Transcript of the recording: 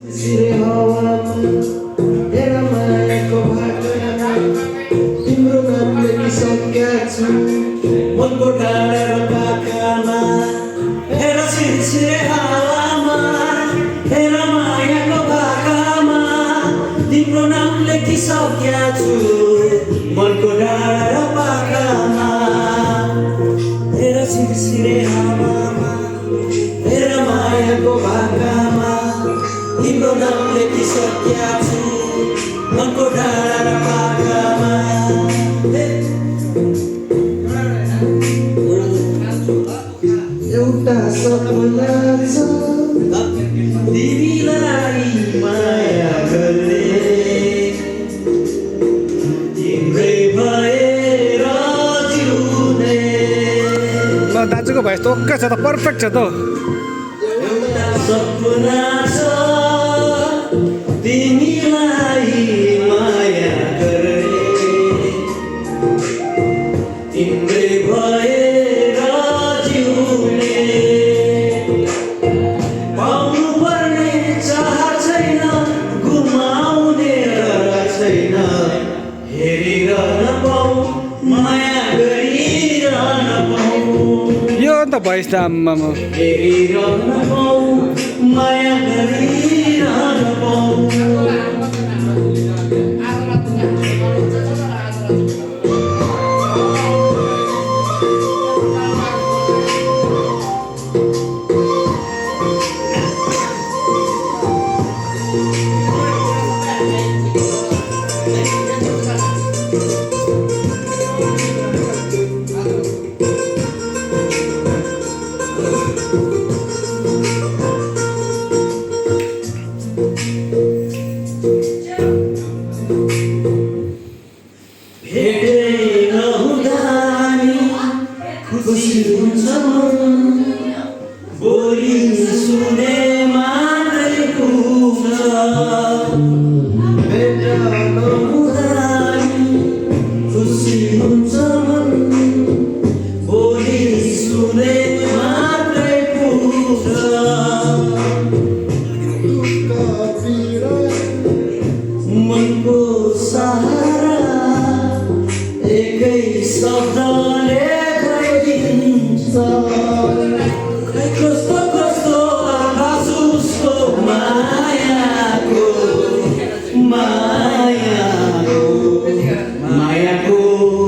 सिरे हावामा हेर मायाको भाकामा तिम्रो नाम लेखिसकेका छु मनको डाँडा र पाखामा हेर सिरसिरे हावामा हेर मायाको भाकामा तिम्रो नाम लेखिसकेका छु मनको डाँडा र पाखामा हेर सिरसिरे हावामा हेर मायाको भाकामा तिम्रो नाम लेखिसकेका छु मनको डाँडा र पाखामा एउटा सपना छ तिमीलाई माया गर्ने तिम्रै भएर जिउने ल दाजुको भोइस त ओके छ त पर्फेक्ट छ त एउटा सपना छ तिमीलाई माया गर्ने तिम्रै भएर जिउने पाउनु पर्ने चाह छैन गुमाउने छैन हेरिरहन पाऊ माया गरिरहन पाऊ यो अन्त भोइस त आम्मामा हेरिरहन पाऊ माया गरिरहन पाऊ भेटै नहुँदा नि खुसी हुन्छ मन बोली सुने